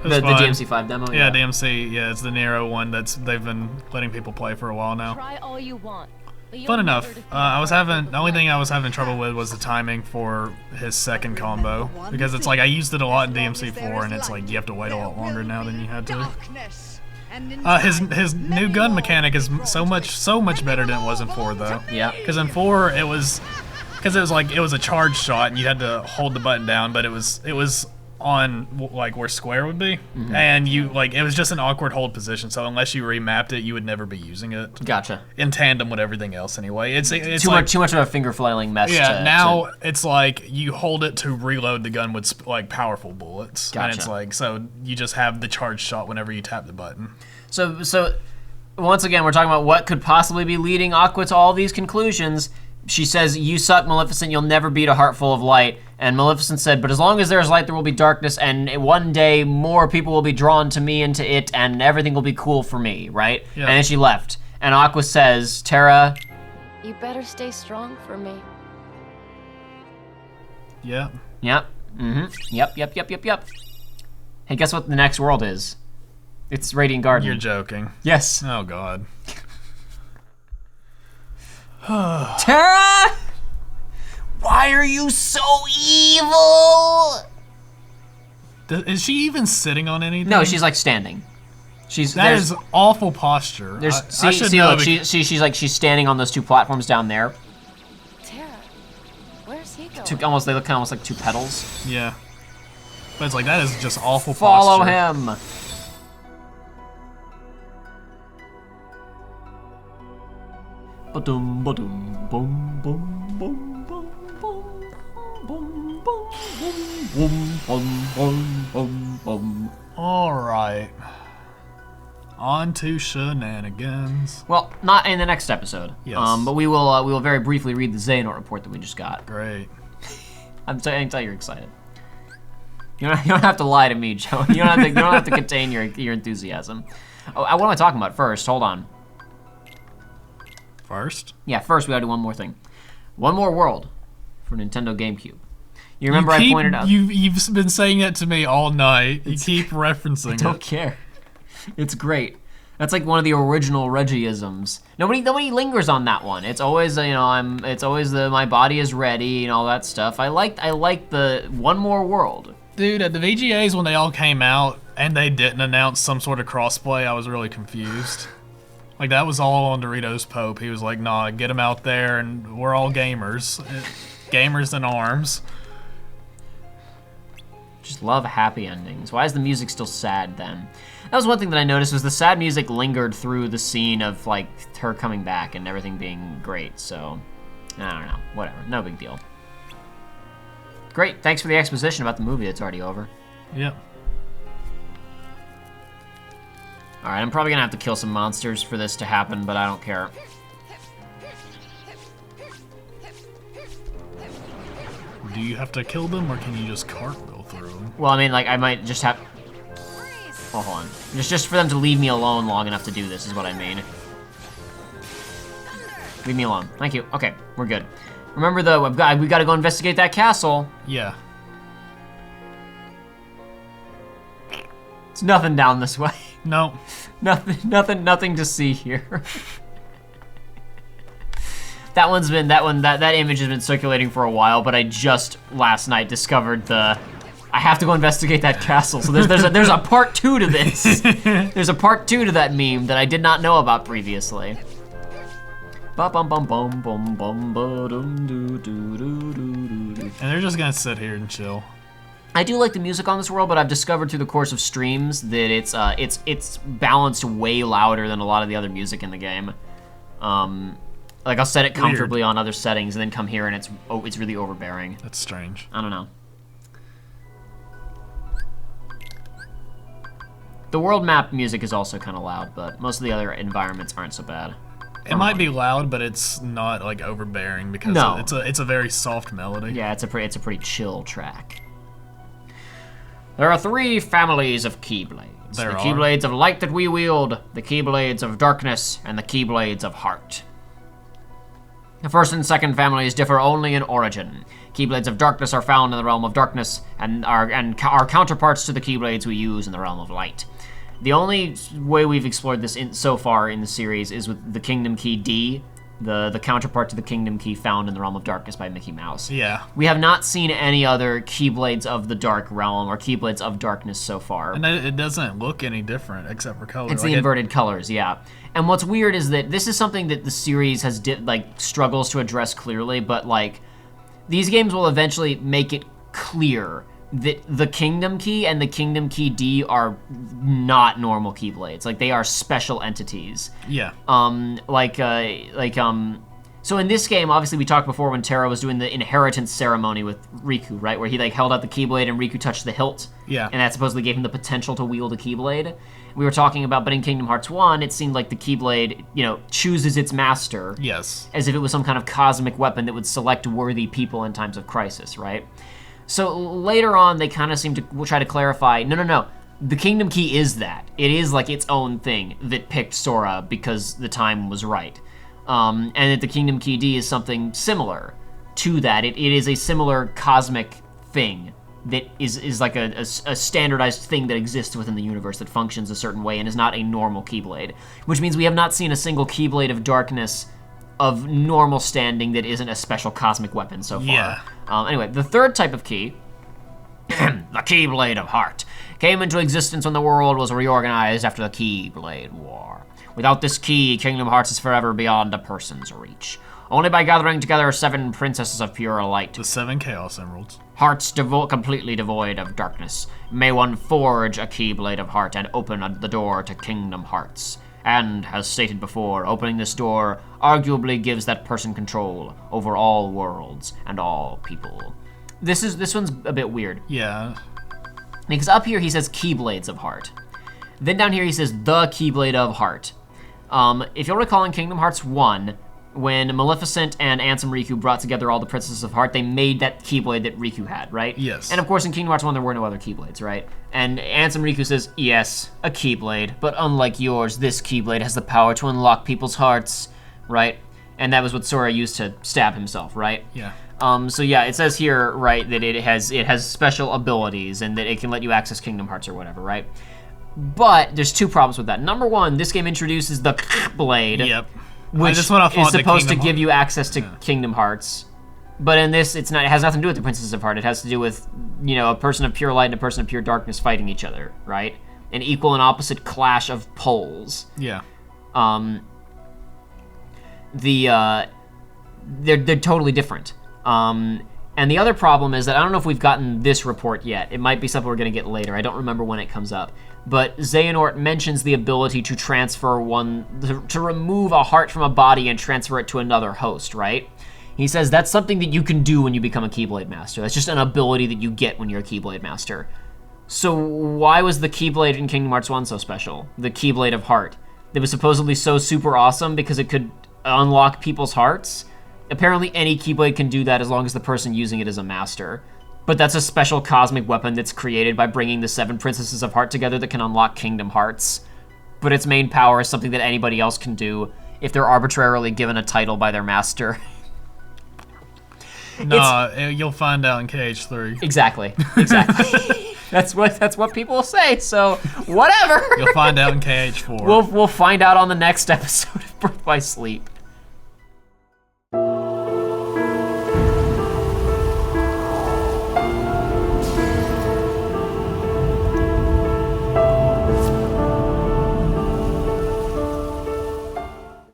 It was The fun. DMC5 demo. Yeah, DMC. Yeah, it's the Nero one they've been letting people play for a while now. Try all you want. But you'll Fun never enough. defeat The only thing I was having trouble with was the timing for his second combo, because it's like I used it a lot in DMC4, and it's like you have to wait a lot longer now than you had to. His new gun mechanic is so much better than it was in 4 though. Yeah. Because in 4 it was like it was a charge shot and you had to hold the button down, but it was on like where square would be, and you like it was just an awkward hold position. So unless you remapped it, you would never be using it. Gotcha. In tandem with everything else, anyway. It's Too much of a finger flailing mess. Yeah. Now it's like you hold it to reload the gun with like powerful bullets, and it's Gotcha. like so you just have the charge shot whenever you tap the button. So once again, we're talking about what could possibly be leading Aqua to all these conclusions. She says, "You suck, Maleficent. You'll never beat a heart full of light." And Maleficent said, "But as long as there's light, there will be darkness, and one day more people will be drawn to me and to it, and everything will be cool for me, right?" Yeah. And then she left. And Aqua says, "Terra, You better stay strong for me. Yeah. Yep. Yep. Hey, guess what the next world is? It's Radiant Garden." You're joking. Yes. Oh God. Terra! Why are you so evil? Is she even sitting on anything? No, she's like standing. That is awful posture. I should know. Look, she's standing on those two platforms down there. Tara, where's he going? They look almost like two petals. Yeah. But it's like that is just awful Follow posture. him. Ba-dum, ba-dum, bum, bum, bum, bum, bum, bum, bum, bum, bum, bum, bum, bum. All right. On to shenanigans. Well, not in the next episode. Yes. But we will very briefly read the Xehanort report that we just got. Great. I can tell you're excited. You don't have to lie to me, Joe. You don't have to contain your enthusiasm. Oh, what am I talking about first? Hold on. First? Yeah, first we gotta do one more thing. One More World for Nintendo GameCube. You remember I pointed out... You've been saying that to me all night. You keep referencing I don't care. It's great. That's like one of the original Reggie-isms. Nobody lingers on that one. It's always it's always the my body is ready and all that stuff. I like the one more world. Dude, at the VGAs when they all came out and they didn't announce some sort of crossplay, I was really confused. Like, that was all on Doritos Pope. He was like, nah, get him out there and we're all gamers. Gamers in arms. Just love happy endings. Why is the music still sad then? That was one thing that I noticed was the sad music lingered through the scene of like her coming back and everything being great. So, I don't know. Whatever. No big deal. Great. Thanks for the exposition about the movie that's already over. Yep. Alright, I'm probably gonna have to kill some monsters for this to happen, but I don't care. Do you have to kill them, or can you just cartwheel through them? Well, I mean, like, I might just have... Oh, hold on. Just for them to leave me alone long enough to do this is what I mean. Leave me alone. Thank you. Okay, we're good. Remember, though, we gotta go investigate that castle. Yeah. It's nothing down this way. No. Nothing to see here. That image has been circulating for a while, but I just last night discovered I have to go investigate that castle. So there's a part 2 to this. There's a part 2 to that meme that I did not know about previously. And they're just gonna sit here and chill. I do like the music on this world, but I've discovered through the course of streams that it's balanced way louder than a lot of the other music in the game. Like I'll set it comfortably on other settings and then come here and it's really overbearing. That's strange. I don't know. The world map music is also kind of loud, but most of the other environments aren't so bad. It might be loud, but it's not like overbearing because it's a very soft melody. Yeah, it's a pretty chill track. There are 3 families of Keyblades. The Keyblades of Light that we wield, the Keyblades of Darkness, and the Keyblades of Heart. The first and second families differ only in origin. Keyblades of Darkness are found in the realm of Darkness and are counterparts to the Keyblades we use in the realm of Light. The only way we've explored this so far in the series is with the Kingdom Key D, the counterpart to the Kingdom Key found in the Realm of Darkness by Mickey Mouse. Yeah. We have not seen any other Keyblades of the Dark Realm or Keyblades of Darkness so far. And it doesn't look any different except for color. It's the inverted colors, yeah. And what's weird is that this is something that the series has struggles to address clearly, but like these games will eventually make it clear that the Kingdom Key and the Kingdom Key D are not normal Keyblades. Like, they are special entities. Yeah. So in this game, obviously we talked before when Terra was doing the inheritance ceremony with Riku, right? Where he like held out the Keyblade and Riku touched the hilt. Yeah. And that supposedly gave him the potential to wield a Keyblade. We were talking about, but in Kingdom Hearts 1, it seemed like the Keyblade, chooses its master. Yes. As if it was some kind of cosmic weapon that would select worthy people in times of crisis, right? So later on, they kind of seem to try to clarify, no. The Kingdom Key is that. It is like its own thing that picked Sora because the time was right. And that the Kingdom Key D is something similar to that. It is a similar cosmic thing that is like a standardized thing that exists within the universe that functions a certain way and is not a normal Keyblade. Which means we have not seen a single Keyblade of Darkness of normal standing that isn't a special cosmic weapon so far. Yeah. Anyway, the third type of key, the Keyblade of Heart, came into existence when the world was reorganized after the Keyblade War. Without this key, Kingdom Hearts is forever beyond a person's reach. Only by gathering together 7 princesses of pure light, the 7 Chaos Emeralds, hearts completely devoid of darkness, may one forge a Keyblade of Heart and open the door to Kingdom Hearts. And, as stated before, opening this door arguably gives that person control over all worlds and all people. This one's a bit weird. Yeah. Because up here he says Keyblades of Heart. Then down here he says the Keyblade of Heart. If you'll recall in Kingdom Hearts 1, when Maleficent and Ansem Riku brought together all the Princesses of Heart, they made that Keyblade that Riku had, right? Yes. And of course in Kingdom Hearts 1 there were no other Keyblades, right? And Ansem Riku says, yes, a Keyblade, but unlike yours, this Keyblade has the power to unlock people's hearts, right? And that was what Sora used to stab himself, right? Yeah. So yeah, it says here, right, that it has special abilities and that it can let you access Kingdom Hearts or whatever, right? But there's two problems with that. Number one, this game introduces the blade, which is supposed to give you access to Kingdom Hearts. But in this, it's not. It has nothing to do with the Princess of Heart. It has to do with, you know, a person of pure light and a person of pure darkness fighting each other, right? An equal and opposite clash of poles. Yeah. They're totally different. And the other problem is that I don't know if we've gotten this report yet. It might be something we're going to get later. I don't remember when it comes up. But Xehanort mentions the ability to to remove a heart from a body and transfer it to another host, right? He says that's something that you can do when you become a Keyblade Master. That's just an ability that you get when you're a Keyblade Master. So why was the Keyblade in Kingdom Hearts 1 so special? The Keyblade of Heart. It was supposedly so super awesome because it could unlock people's hearts. Apparently any Keyblade can do that as long as the person using it is a master. But that's a special cosmic weapon that's created by bringing the 7 Princesses of Heart together that can unlock Kingdom Hearts. But its main power is something that anybody else can do if they're arbitrarily given a title by their master. No, you'll find out in KH3. Exactly. That's what people will say. So whatever. You'll find out in KH4. We'll find out on the next episode of Birth by Sleep.